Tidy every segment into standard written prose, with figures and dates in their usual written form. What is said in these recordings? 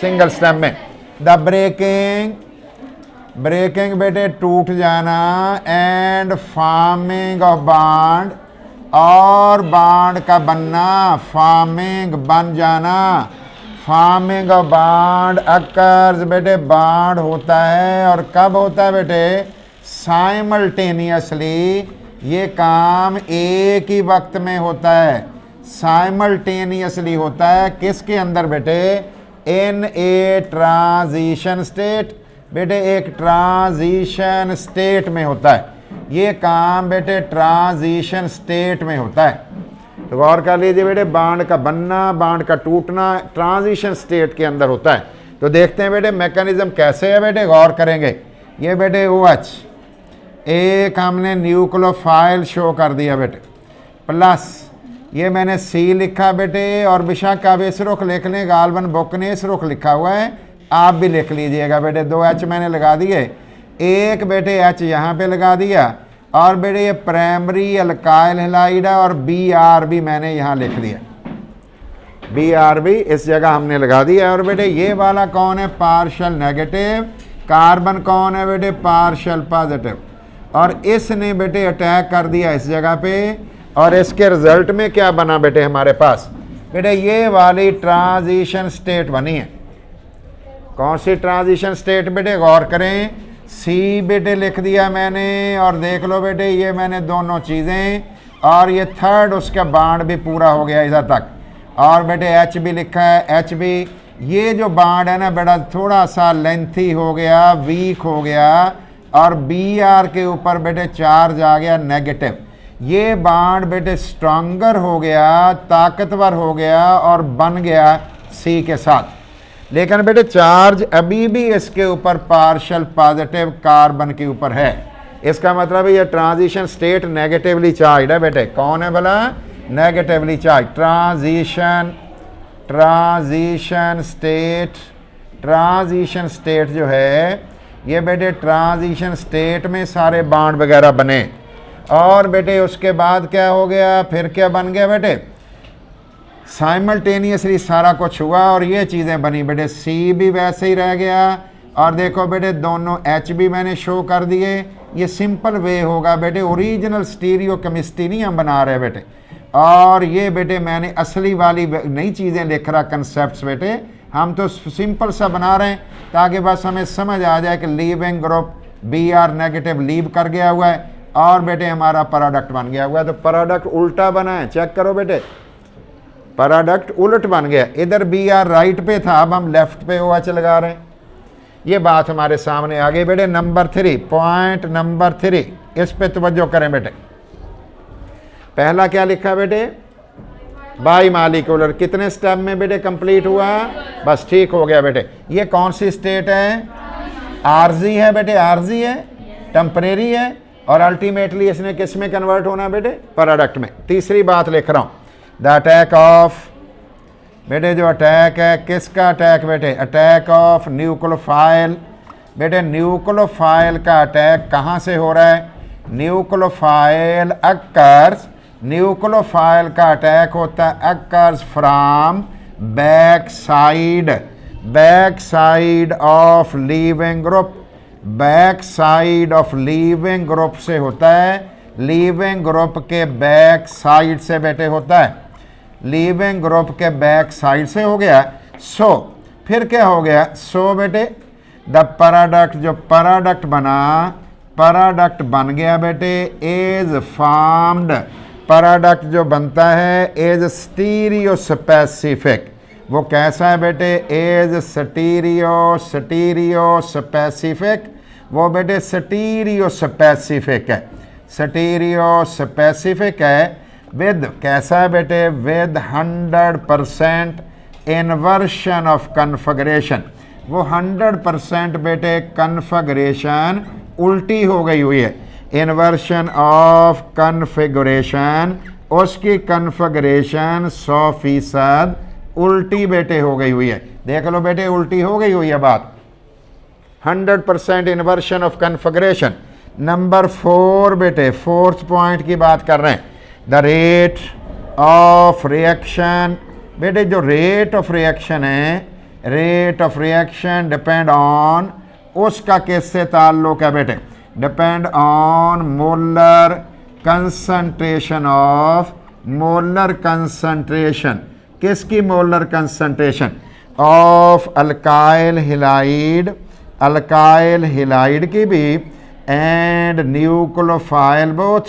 Single stem में। The breaking, breaking बेटे टूट जाना, एंड फॉर्मिंग ऑफ बॉन्ड, और बॉन्ड का बनना, फॉर्मिंग बन जाना, फॉर्मिंग ऑफ बॉन्ड अकर्स बेटे, बॉन्ड होता है और कब होता है बेटे, साइमल्टेनियसली, ये काम एक ही वक्त में होता है, साइमल्टेनियसली होता है। किसके अंदर बेटे, इन ए ट्रांजिशन स्टेट, बेटे एक ट्रांजिशन स्टेट में होता है ये काम बेटे, ट्रांजिशन स्टेट में होता है। तो गौर कर लीजिए बेटे, बांड का बनना, बांड का टूटना ट्रांजिशन स्टेट के अंदर होता है। तो देखते हैं बेटे मैकेनिज्म कैसे है बेटे, गौर करेंगे। ये बेटे OH, एक हमने न्यूक्लियोफाइल शो कर दिया बेटे, प्लस ये मैंने C लिखा बेटे, और बेशक अब इस रुख लिख लें, गालबन बुक ने इस रुख लिखा हुआ है, आप भी लिख लीजिएगा बेटे। 2 H मैंने लगा दिए, एक बेटे H यहाँ पे लगा दिया, और बेटे ये प्राइमरी अल्काइल हैलाइड है, और Br भी मैंने यहाँ लिख दिया, Br भी इस जगह हमने लगा दिया। और बेटे ये वाला कौन है, पार्शियल नेगेटिव, कार्बन कौन है बेटे, पार्शियल पॉजिटिव, और इसने बेटे अटैक कर दिया इस जगह पे, और इसके रिजल्ट में क्या बना बेटे हमारे पास, बेटे ये वाली ट्रांजिशन स्टेट बनी है। कौन सी ट्रांजिशन स्टेट बेटे, गौर करें, C बेटे लिख दिया मैंने, और देख लो बेटे ये मैंने दोनों चीज़ें, और ये थर्ड उसका बांड भी पूरा हो गया इधर तक, और बेटे H भी लिखा है, H भी, ये जो बांड है ना बेटा थोड़ा सा लेंथी हो गया, वीक हो गया, और Br के ऊपर बेटे चार्ज आ गया नेगेटिव, ये बांड बेटे स्ट्रॉन्गर हो गया, ताकतवर हो गया, और बन गया C के साथ। लेकिन बेटे चार्ज अभी भी इसके ऊपर पार्शियल पॉजिटिव कार्बन के ऊपर है, इसका मतलब है ये ट्रांजिशन स्टेट नेगेटिवली चार्ज है बेटे। कौन है भला, नेगेटिवली चार्ज। ट्रांजिशन स्टेट जो है ये बेटे, ट्रांजिशन स्टेट में सारे बॉन्ड वगैरह बने, और बेटे उसके बाद क्या हो गया, फिर क्या बन गया बेटे, साइमल्टेनियसली सारा कुछ हुआ, और ये चीज़ें बनी बेटे। C भी वैसे ही रह गया, और देखो बेटे दोनों H भी मैंने शो कर दिए। ये सिंपल वे होगा बेटे, ओरिजिनल स्टीरियो केमिस्ट्री नहीं हम बना रहे बेटे, और ये बेटे मैंने असली वाली नई चीज़ें लिख रहा, कंसेप्ट बेटे हम तो सिंपल सा बना रहे हैं, ताकि बस हमें समझ आ जाए कि leaving group Br negative leave कर गया हुआ है, और बेटे हमारा प्रोडक्ट बन गया हुआ है। तो प्रोडक्ट उल्टा बना है, चेक करो बेटे, प्रोडक्ट उलट बन गया, इधर Br राइट पे था, अब हम लेफ्ट पे OH लगा रहे हैं। ये बात हमारे सामने आ गई बेटे। नंबर 3, पॉइंट नंबर 3, इस पे तवज्जो करें बेटे। पहला क्या लिखा बेटे, बाई मालिक्यूलर, कितने स्टेप में बेटे कंप्लीट हुआ, बस ठीक हो गया बेटे। ये कौन सी स्टेट है, आरजी है बेटे, आरजी है, टेम्परेरी है, और अल्टीमेटली इसने किस में कन्वर्ट होना बेटे, प्रोडक्ट में। तीसरी बात लिख रहा हूँ, द अटैक ऑफ, बेटे जो अटैक है, किसका अटैक बेटे, अटैक ऑफ न्यूक्लियोफाइल। बेटे न्यूक्लियोफाइल का अटैक कहाँ से हो रहा है, न्यूक्लियोफाइल अकर्स, न्यूक्लियोफाइल का अटैक होता है occurs from back side of leaving group, back side of leaving group से होता है, लीविंग ग्रुप के बैक साइड से बेटे होता है, लीविंग ग्रुप के बैक साइड से हो गया। फिर क्या हो गया, बेटे द प्रोडक्ट, जो प्रोडक्ट बना, प्रोडक्ट बन गया बेटे, इज फॉर्म्ड, प्रोडक्ट जो बनता है इज स्टीरियो स्पेसिफिक। वो कैसा है बेटे, इज स्टीरियो स्पेसिफिक, वो बेटे स्टीरियो स्पेसिफिक है, स्टीरियो स्पेसिफिक है, विद कैसा है बेटे, विद 100% इन्वर्शन ऑफ कन्फिगरेशन। वो 100% बेटे कन्फिगरेशन उल्टी हो गई हुई है, इन्वर्शन ऑफ कन्फिगरेशन, उसकी कन्फिगरेशन 100% उल्टी बेटे हो गई हुई है। देख लो बेटे उल्टी हो गई हुई है बात, 100% इन्वर्शन ऑफ कन्फिगरेशन। नंबर 4 बेटे, फोर्थ पॉइंट की बात कर रहे हैं, द रेट ऑफ रिएक्शन। बेटे जो रेट ऑफ रिएक्शन है rate of reaction depend on, उसका किससे ताल्लुक है बेटे, depend on molar concentration of, molar concentration, किसकी molar concentration, of alkyl halide, alkyl halide की भी, एंड न्यूक्लियोफाइल बोथ,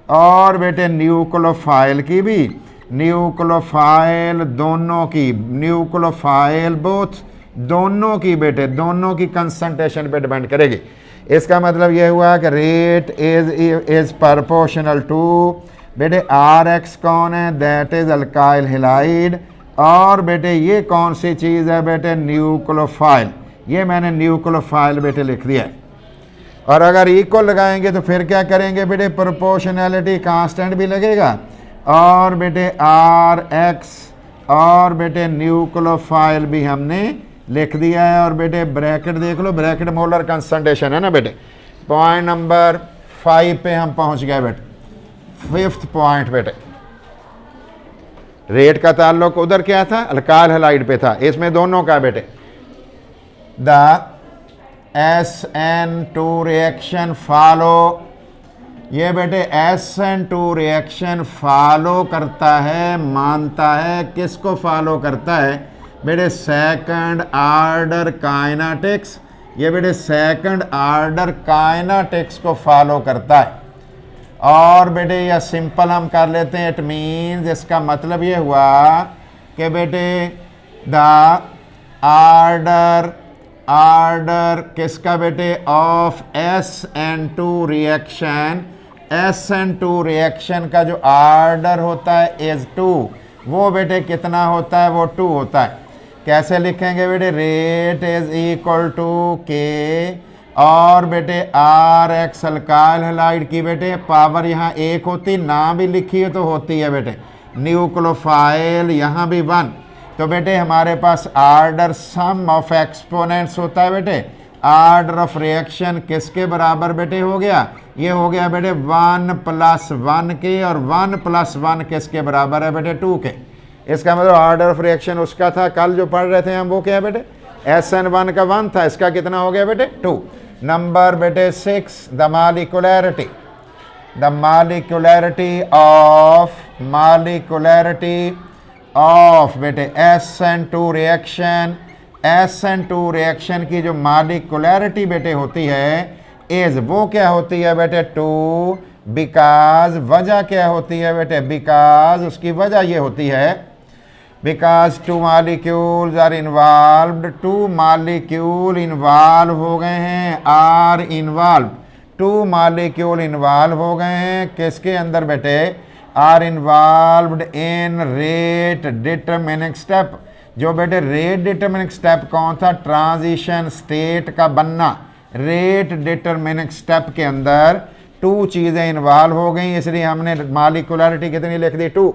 और बेटे न्यूक्लियोफाइल की भी, न्यूक्लियोफाइल दोनों की, न्यूक्लियोफाइल बोथ दोनों की बेटे, दोनों की कंसंट्रेशन पे डिपेंड करेगी। इसका मतलब यह हुआ कि रेट इज प्रोपोर्शनल टू, बेटे आर एक्स कौन है, दैट इज अल्काइल हिलाइड, और बेटे ये कौन सी चीज़ है बेटे, न्यूक्लियोफाइल, ये मैंने न्यूक्लियोफाइल बेटे लिख दिया है। और अगर इक्वल लगाएंगे तो फिर क्या करेंगे बेटे, प्रोपोर्शनैलिटी कांस्टेंट भी लगेगा, और बेटे आर एक्स, और बेटे न्यूक्लियोफाइल भी हमने लिख दिया है। और बेटे ब्रैकेट देख लो, ब्रैकेट मोलर कंसंट्रेशन है ना बेटे। पॉइंट नंबर 5 पे हम पहुंच गए बेटे, 5th पॉइंट बेटे, रेट का ताल्लुक उधर क्या था, अल्काइल हैलाइड पे था, इसमें दोनों का बेटे। द SN2 रिएक्शन फॉलो, ये बेटे SN2 रिएक्शन फॉलो करता है, मानता है, किसको फॉलो करता है बेटे, सेकंड आर्डर काइनेटिक्स, ये बेटे सेकंड आर्डर काइनेटिक्स को फॉलो करता है। और बेटे यह सिंपल हम कर लेते हैं, इट मीन्स, इसका मतलब ये हुआ कि बेटे द आर्डर किसका बेटे, of SN2 reaction, SN2 reaction का जो आर्डर होता है इज 2, वो बेटे कितना होता है, वो 2 होता है। कैसे लिखेंगे बेटे, रेट इज इक्वल टू के, और बेटे आर एक्स अल्काइल हैलाइड की बेटे पावर यहाँ 1 होती, ना भी लिखी है तो होती है बेटे, न्यूक्लियोफाइल यहाँ भी 1, तो बेटे हमारे पास आर्डर सम ऑफ एक्सपोनेंट्स होता है बेटे, आर्डर ऑफ रिएक्शन किसके बराबर बेटे हो गया, ये हो गया बेटे 1 + 1 के, और 1 + 1 किसके बराबर है बेटे, 2 के। इसका मतलब आर्डर ऑफ रिएक्शन उसका था, कल जो पढ़ रहे थे हम, वो क्या है बेटे, SN1 का 1 था, इसका कितना हो गया बेटे 2। नंबर बेटे 6, द मॉलिक्यूलैरिटी, द मॉलिक्यूलैरिटी ऑफ बेटे SN2 रिएक्शन, SN2 रिएक्शन की जो मॉलिक्यूलैरिटी बेटे होती है इज, वो क्या होती है बेटे 2, बिकॉज, वजह क्या होती है बेटे, बिकॉज, उसकी वजह ये होती है, because 2 molecules are involved, 2 molecule involve हो गए हैं, आर इन्वॉल्व, 2 मॉलिक्यूल इन्वॉल्व हो गए हैं, किसके अंदर बेटे, are involved in rate determining step, जो बेटे रेट डिटरमिनिंग स्टेप कौन था, ट्रांजिशन स्टेट का बनना, रेट डिटरमिनिंग स्टेप के अंदर 2 चीज़ें इन्वॉल्व हो गई, इसलिए हमने मॉलिक्यूलैरिटी कितनी लिख दी 2।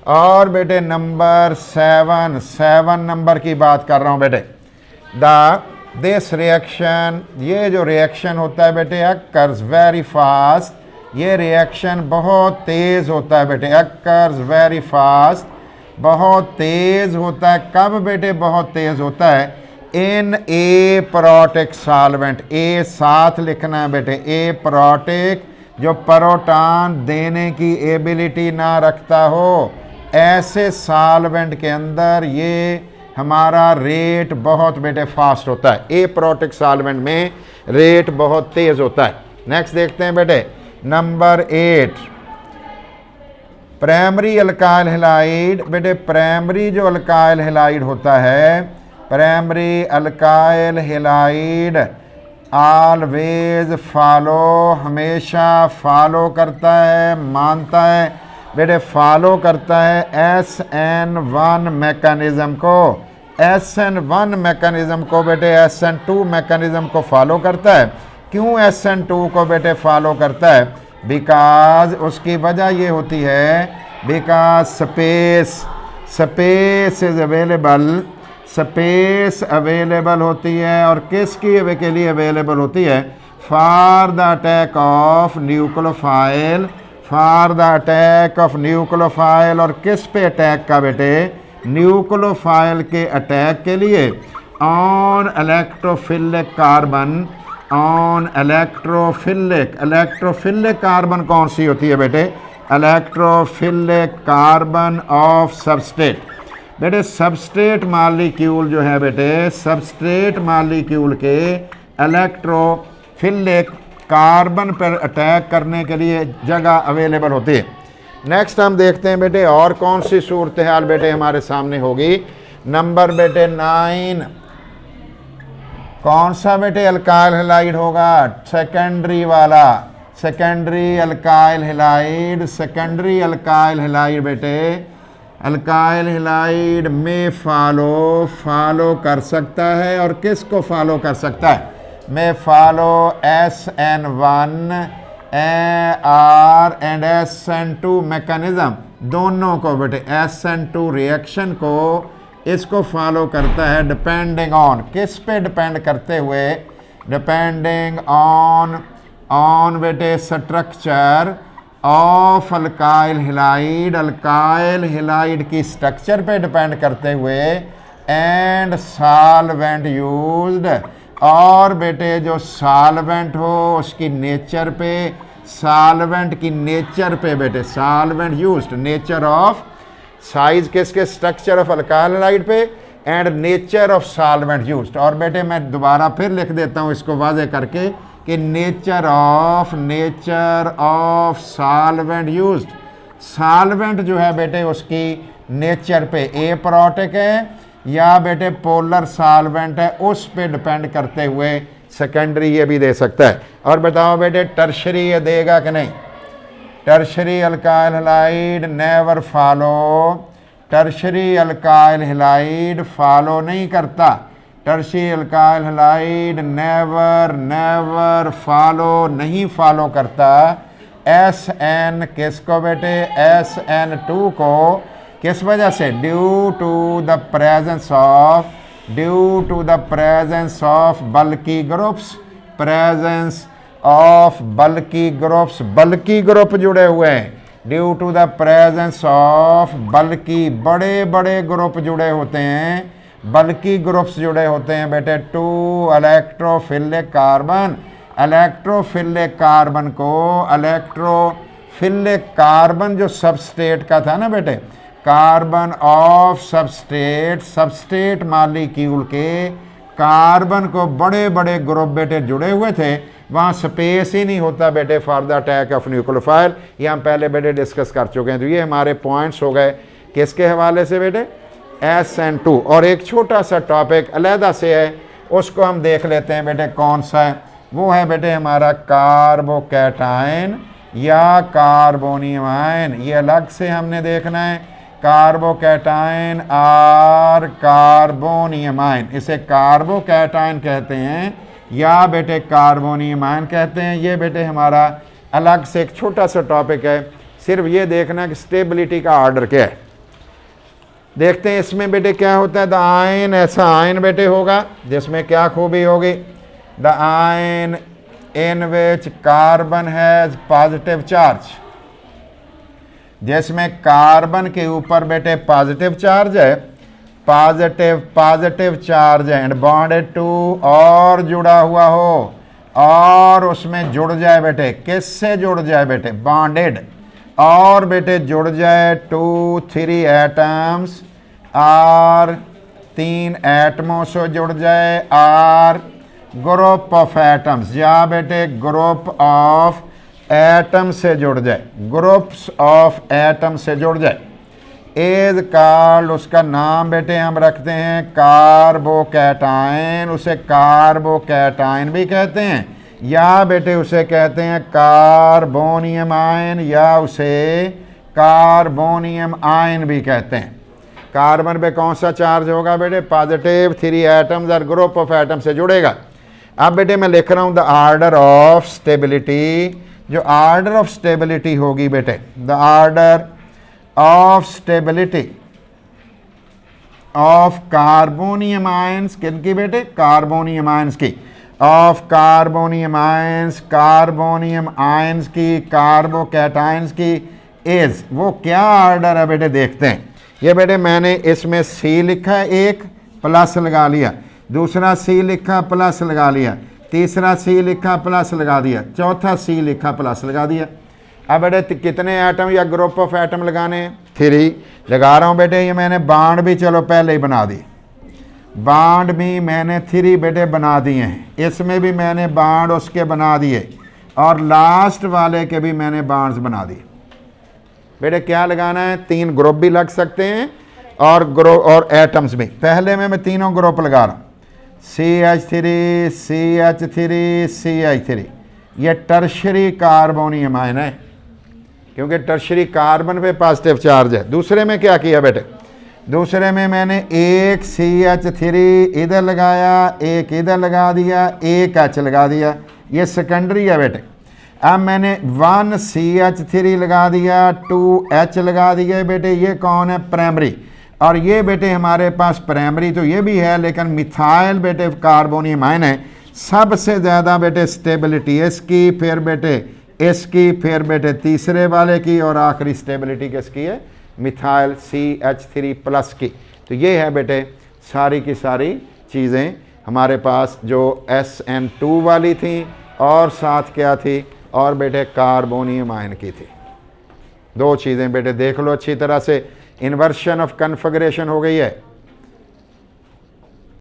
और बेटे नंबर 7 नंबर की बात कर रहा हूँ बेटे, दिस रिएक्शन, ये जो रिएक्शन होता है बेटे, अकर्स वेरी फास्ट, ये रिएक्शन बहुत तेज़ होता है बेटे, अकर्स वेरी फास्ट, बहुत तेज़ होता है, कब बेटे बहुत तेज़ होता है, इन ए प्रोटिक सॉल्वेंट, ए साथ लिखना है बेटे, ए प्रोटिक जो प्रोटॉन देने की एबिलिटी ना रखता हो, ऐसे सॉल्वेंट के अंदर ये हमारा रेट बहुत बेटे फास्ट होता है, ए प्रोटिक सॉल्वेंट में रेट बहुत तेज़ होता है। नेक्स्ट देखते हैं बेटे नंबर 8, प्राइमरी अल्काइल हैलाइड, बेटे प्राइमरी जो अल्काइल हैलाइड होता है, primary alkyl halide always follow, हमेशा फॉलो करता है, मानता है बेटे, फॉलो करता है SN1 मैकेनिज्म को, SN1 मैकेनिज्म को बेटे SN2 मैकेनिज्म को फॉलो करता है। क्यों SN2 को बेटे फॉलो करता है, बिकॉज उसकी वजह ये होती है, because space is available, space available होती है, और किसकी के लिए अवेलेबल होती है, for the attack of nucleophile, for the attack of nucleophile, और किस पे अटैक का बेटे, न्यूक्लियोफाइल के अटैक के लिए on electrophilic carbon, on electrophilic carbon कौन सी होती है बेटे? Electrophilic carbon of substrate. बेटे सबस्ट्रेट मालिक्यूल जो है बेटे, सबस्ट्रेट मालिक्यूल के इलेक्ट्रोफिलिक कार्बन पर अटैक करने के लिए जगह अवेलेबल होती है। नेक्स्ट हम देखते हैं बेटे और कौन सी सूरत हाल बेटे हमारे सामने होगी। नंबर बेटे 9, कौन सा बेटे अल्काइल हैलाइड होगा? सेकेंडरी वाला, secondary alkyl halide. Secondary alkyl halide बेटे, अल्काइल हैलाइड में फॉलो कर सकता है, और किसको फॉलो कर सकता है? में follow SN1 AR and SN2 mechanism, दोनों को बेटे SN2 रिएक्शन को इसको फॉलो करता है। डिपेंडिंग ऑन, किस पे डिपेंड करते हुए? डिपेंडिंग ऑन बेटे structure of alkyl halide, alkyl halide की स्ट्रक्चर पे डिपेंड करते हुए, एंड सॉल्वेंट यूज्ड, और बेटे जो सॉल्वेंट हो उसकी नेचर पे, सॉल्वेंट की नेचर पे बेटे, solvent used, nature of, size किसके? स्ट्रक्चर ऑफ अल्काइल हैलाइड पे and nature of solvent used. और बेटे मैं दोबारा फिर लिख देता हूँ इसको वाज़े करके कि nature of solvent used, solvent जो है बेटे उसकी नेचर पे एप्रोटिक है या बेटे पोलर सॉल्वेंट है, उस पे डिपेंड करते हुए सेकेंडरी ये भी दे सकता है। और बताओ बेटे टर्शरी ये देगा कि नहीं? Tertiary alkyl halide never follow, tertiary alkyl halide follow नहीं करता, tertiary alkyl halide never follow, नहीं फॉलो करता SN किसको बेटे? SN2 को, किस वजह से? Due to the presence of bulky groups, presence of bulky groups, bulky group जुड़े हुए हैं। Due to the presence of bulky, बड़े बड़े ग्रुप जुड़े होते हैं, बल्की ग्रुप्स जुड़े होते हैं बेटे to electrophilic carbon, electrophilic carbon को, इलेक्ट्रोफिलिक कार्बन जो सबस्ट्रेट का था ना बेटे, carbon of substrate, substrate molecule के कार्बन को बड़े बड़े ग्रुप बेटे जुड़े हुए थे, वहाँ स्पेस ही नहीं होता बेटे for the attack of nucleophile. ये हम पहले बेटे डिस्कस कर चुके हैं। तो ये हमारे पॉइंट्स हो गए किसके हवाले से बेटे? SN2। और एक छोटा सा टॉपिक अलहदा से है, उसको हम देख लेते हैं बेटे कौन सा है। वो है बेटे हमारा कार्बोकैटायन या कार्बोनियम आयन, ये अलग से हमने देखना है। कार्बोकैटायन और कार्बोनियम आयन, इसे कार्बोकैटायन कहते हैं या बेटे कार्बोनियम आयन कहते हैं। ये बेटे हमारा अलग से एक छोटा सा टॉपिक है, सिर्फ ये देखना कि स्टेबिलिटी का ऑर्डर क्या है। देखते हैं इसमें बेटे क्या होता है। द आयन, ऐसा आयन बेटे होगा जिसमें क्या खूबी होगी? The ion in which carbon has positive charge, जिसमें कार्बन के ऊपर बेटे पॉजिटिव चार्ज है, पॉजिटिव चार्ज है, एंड बॉन्डेड टू, और जुड़ा हुआ हो, और उसमें जुड़ जाए बेटे, किससे जुड़ जाए बेटे? बॉन्डेड, और बेटे जुड़ जाए 2-3 एटम्स, और 3 एटमों से जुड़ जाए, और ग्रुप ऑफ एटम्स, या बेटे ग्रुप ऑफ एटम से जुड़ जाए, ग्रुप्स ऑफ एटम से जुड़ जाए। इज कॉल्ड, उसका नाम बेटे हम रखते हैं कार्बोकैटायन, उसे कार्बोकैटायन भी कहते हैं, या बेटे उसे कहते हैं कार्बोनियम आयन, या उसे कार्बोनियम आयन भी कहते हैं। कार्बन पे कौन सा चार्ज होगा बेटे? पॉजिटिव, 3 एटम्स और ग्रुप ऑफ एटम से जुड़ेगा। अब बेटे मैं लिख रहा हूं द ऑर्डर ऑफ स्टेबिलिटी, जो ऑर्डर ऑफ स्टेबिलिटी होगी बेटे, the order of stability of carbonium ions, किनकी बेटे? कार्बोनियम आयंस की, of carbonium ions, carbonium ions की, कार्बोकैटायंस की, इज, वो क्या ऑर्डर है बेटे? देखते हैं। ये बेटे मैंने इसमें सी लिखा है, एक प्लस लगा लिया, दूसरा सी लिखा प्लस लगा लिया, तीसरा सी लिखा प्लस लगा दिया, चौथा सी लिखा प्लस लगा दिया। अब बेटे कितने एटम या ग्रुप ऑफ एटम लगाने हैं? 3 लगा रहा हूँ बेटे। ये मैंने बाड भी चलो पहले ही बना दी, बाड भी मैंने 3 बेटे बना दिए हैं, इसमें भी मैंने बाड उसके बना दिए और लास्ट वाले के भी मैंने बाड्स बना दिए। बेटे क्या लगाना है? 3 ग्रुप भी लग सकते हैं और ग्रुप और एटम्स भी। पहले में मैं तीनों ग्रुप लगा रहा हूँ, CH3 CH3 CH3। ये टर्शरी कार्बोनियम आयन है क्योंकि टर्शरी कार्बन पे पॉजिटिव चार्ज है। दूसरे में क्या किया बेटे? दूसरे में मैंने एक CH3 इधर लगाया, एक इधर लगा दिया, एक H लगा दिया, ये सेकेंडरी है बेटे। अब मैंने 1 CH3 लगा दिया, 2 H लगा दिए बेटे, ये कौन है? प्राइमरी। और ये बेटे हमारे पास प्राइमरी तो ये भी है लेकिन मिथाइल बेटे कार्बोनियम आयन है। सबसे ज़्यादा बेटे स्टेबिलिटी इसकी, फिर बेटे इसकी, फिर बेटे तीसरे वाले की और आखिरी स्टेबिलिटी किसकी है? मिथाइल CH3 प्लस की। तो ये है बेटे सारी की सारी चीज़ें हमारे पास जो SN2 वाली थी और साथ क्या थी? और बेटे कार्बोनियम आयन की थी। 2 चीज़ें बेटे देख लो अच्छी तरह से। इन्वर्शन ऑफ कन्फिगरेशन हो गई है।